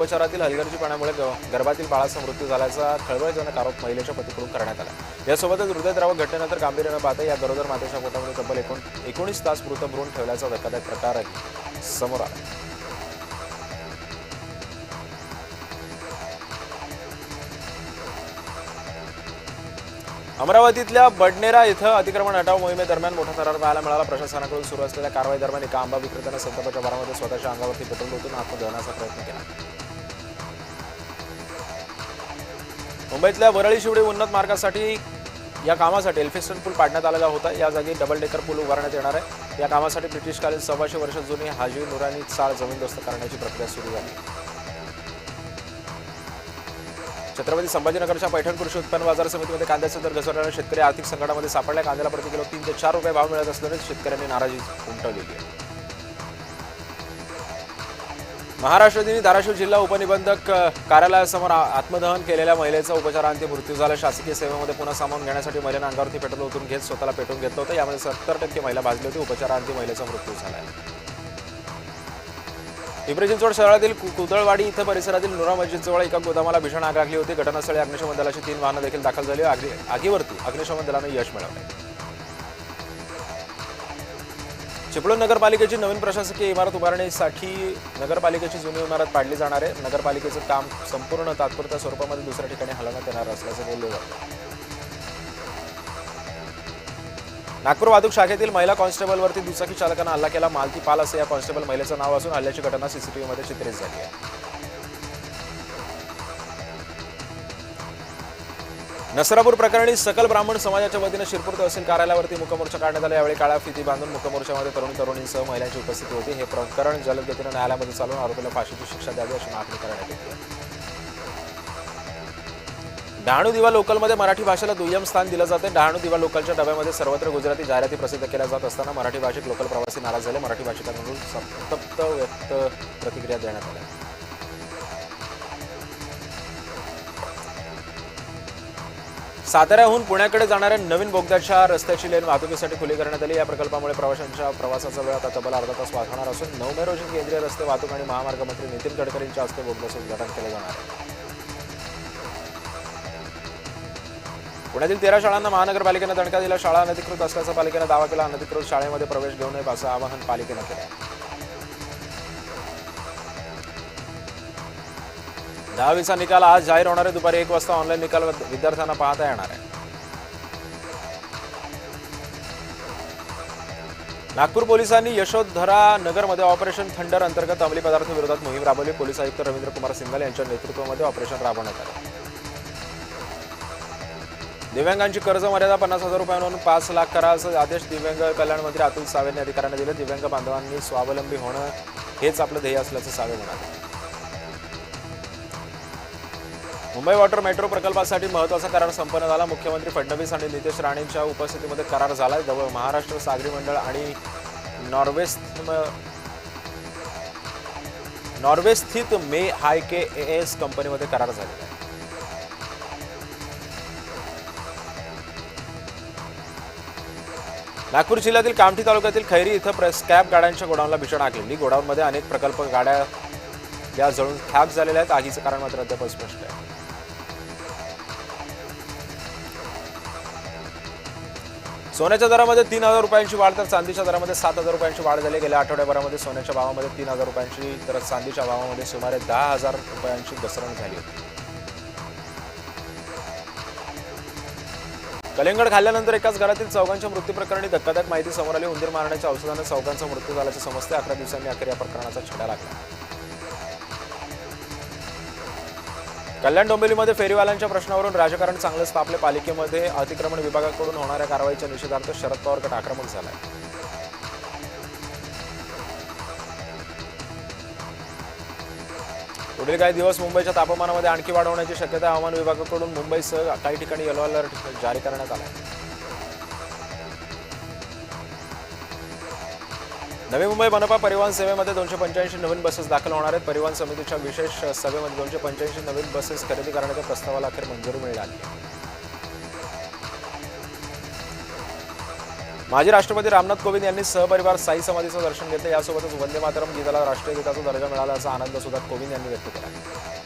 उपचारातील हलगर्जीपणामुळे गर्भातील बाळाचा मृत्यू झाल्याचा खळबळजनक आरोप महिलेच्या पतीकडून करण्यात आला। यासोबतच हृदयद्रावक घटनेनंतर गांभीर्याने पाहता या गरोदर मातेच्या पोटामध्ये तब्बल 19 तास मृत भ्रूण ठेवल्याचा धक्कादायक प्रकारही समोर आला। अमरावतीतल्या बडनेरा इथं अतिक्रमण हटाव मोहिमेदरम्यान मोठा थरार पाहायला मिळाला। प्रशासनाकडून सुरू असलेल्या कारवाई दरम्यान एका आंबा विक्रेत्याने संतापाच्या भरामध्ये स्वतःच्या अंगावरती पेट्रोल ओतून आत्मदहनाचा प्रयत्न केला। मुंबईतल्या वरळी शिवडी उन्नत मार्गासाठी या कामासाठी एल्फिस्टन पूल पाडण्यात आलेला होता। या जागी डबल डेकर पूल उभारण्यात येणार आहे। या कामासाठी ब्रिटिशकालीन 125 वर्ष जुनी हाजी नुरानी चाळ जमीनदोस्त करण्याची प्रक्रिया सुरू झाली। छत्रपती संभाजीनगरच्या पैठण कृषी उत्पन्न बाजार समितीमध्ये कांद्याचे दर घसरल्याने शेतकरी आर्थिक संकटामध्ये सापडले। कांद्याला प्रति किलो 3 ते 4 रुपये भाव मिळत असल्याने शेतकऱ्यांनी नाराजी उमटवलेली आहे। महाराष्ट्र दिनी धाराशिव जिल्हा उपनिबंधक कार्यालयासमोर आत्मदहन केलेल्या महिलेचा उपचारांती मृत्यू झाला। शासकीय सेवेमध्ये पुन्हा सामावून घेण्यासाठी महिलेने अंगावरती पेट्रोल ओतून घेत स्वतःला पेटवून घेतलं होतं। यामध्ये 70% महिला भाजली होती। उपचारांती महिलेचा मृत्यू झाला आहे। पिंपरी चिंचवड शहरातील कुदळवाडी इथं परिसरातील नुरा मस्जिदजवळ एका गोदामाला भीषण आग लागली होती। घटनास्थळी अग्निशमन दलाची 3 वाहनं देखील दाखल झाली। आगीवरती अग्निशमन दलाने यश मिळवले। चिपळूण नगरपालिकेची नवीन प्रशासकीय इमारत उभारण्यासाठी नगरपालिकेची जुनी इमारत पाडली जाणार आहे। नगरपालिकेचं काम संपूर्ण तात्पुरत्या स्वरूपामध्ये दुसऱ्या ठिकाणी हलवण्यात येणार असल्याचं बोललं जातं। नागपूर वाहतूक शाखेतील महिला कॉन्स्टेबलवरती दुचाकी चालकानं हल्ला केला। मालती पाल असं या कॉन्स्टेबल महिलेचं नाव असून हल्ल्याची घटना सीसीटीव्हीमध्ये चित्रित झाली आहे। नसरापूर प्रकरणी सकल ब्राह्मण समाजाच्या वतीनं शिरपूर तहसील कार्यालयावरती मुकमोर्चा काढण्यात आला। यावेळी काळा फिती बांधून मुकमोर्चामध्ये तरुणींसह महिलांची उपस्थिती होती। हे प्रकरण जलद गतीनं न्यायालयामध्ये चालवून आरोपीला फाशीची शिक्षा द्यावी अशी मागणी करण्यात येते। डहाणू दिवा लोकलमध्ये मराठी भाषेला दुय्यम स्थान दिलं जाते। डहाणू दिवा लोकलच्या डब्यामध्ये सर्वत्र गुजराती जाहिराती प्रसिद्ध केल्या जात असताना मराठी भाषिक लोकल प्रवासी नाराज झाले। मराठी भाषिकांकडून संतप्त व्यक्त प्रतिक्रिया देण्यात आल्या। साताऱ्याहून पुण्याकडे जाणाऱ्या नवीन बोगद्याच्या रस्त्याची लेन वाहतुकीसाठी खुली करण्यात आली। या प्रकल्पामुळे प्रवाशांच्या प्रवासाचा वेळ आता तब्बल अर्धा तास वाचणार असून 9 मे रोजी केंद्रीय रस्ते वाहतूक आणि महामार्ग मंत्री नितीन गडकरींच्या हस्ते बोगद्याचं उद्घाटन केलं जाणार आहे। पुण्यातील 13 शाळांना महानगरपालिकेनं दणका दिला। शाळा अनधिकृत असल्याचा पालिकेनं दावा केला। अनधिकृत शाळेमध्ये प्रवेश घेऊ नये असं आवाहन पालिकेनं केलं। 10वीचा निकाल आज जाहीर होणार आहे। दुपारी 1 वाजता ऑनलाईन निकाल विद्यार्थ्यांना पाहता येणार आहे। नागपूर पोलिसांनी यशोधरा नगरमध्ये ऑपरेशन थंडर अंतर्गत अंमली पदार्थ विरोधात मोहीम राबवली। पोलीस आयुक्त रवींद्र कुमार सिंघल यांच्या नेतृत्वामध्ये ऑपरेशन राबवण्यात आले। दिव्यांगांची कर्ज मर्यादा 50,000 रुपयांवरून 5 लाख करा असे आदेश दिव्यांग कल्याण मंत्री अतुल सावे यांनी अधिकाऱ्यांना दिले। दिव्यांग बांधवांनी स्वावलंबी होणं हेच आपलं ध्येय असल्याचं सावे म्हणाले। मुंबई वॉटर मेट्रो प्रकल्पासाठी महत्त्वाचा करार संपन्न झाला। मुख्यमंत्री फडणवीस आणि नितेश राणेंच्या उपस्थितीमध्ये करार झाला। महाराष्ट्र सागरी मंडळ आणि नॉर्वेस्थित मे हायके एएस कंपनीमध्ये करार झालेला आहे। नागपूर जिल्ह्यातील कामठी तालुक्यातील खैरी इथं स्क्रॅप गाड्यांच्या गोडाऊनला भीषण आग लागली। गोडाऊनमध्ये अनेक प्रकल्प गाड्या या जळून खाक झालेल्या आहेत। आगीचं कारण मात्र अद्याप स्पष्ट आहे। सोन्याच्या दरामध्ये 3,000 रुपयांची वाढ तर चांदीच्या दरामध्ये 7,000 रुपयांची वाढ झाली। गेल्या आठवड्याभरामध्ये सोन्याच्या भावामध्ये 3,000 रुपयांची तर चांदीच्या भावामध्ये सुमारे 10,000 रुपयांची घसरण झाली होती। कलिंगड खाल्ल्यानंतर एकाच घरातील चौघांच्या मृत्यू प्रकरणी धक्कादायक माहिती समोर आली। उंदीर मारण्याच्या औषधाने चौघांचा मृत्यू झाल्याचे समजते। 11 दिवसांनी अखेर या प्रकरणाचा छडा लागला। कल्याण डोंबिवलीमध्ये फेरीवाल्यांच्या प्रश्नावरून राजकारण चांगलंच तापले। पालिकेमध्ये अतिक्रमण विभागाकडून होणाऱ्या कारवाईच्या निषेधार्थ शरद पवार गट आक्रमक झालाय। पुढील काही दिवस मुंबईच्या तापमानामध्ये आणखी वाढ होण्याची शक्यता हवामान विभागाकडून मुंबईसह काही ठिकाणी येलो अलर्ट जारी करण्यात आला आहे। नवी मुंबई मनपा परिवहन सेवेमध्ये 285 नवीन बसेस दाखल होणार आहेत। परिवहन समितीच्या विशेष सभेमध्ये 285 नवीन बसेस खरेदी करण्याच्या प्रस्तावाला अखेर मंजुरी मिळाली आहे। माजी राष्ट्रपती रामनाथ कोविंद यांनी सहपरिवार साई समाधीचं दर्शन घेतलं. यासोबतच वंदे मातरम गीताला राष्ट्रीय गीताचा दर्जा मिळाला असा आनंद सुद्धा कोविंद यांनी व्यक्त केला.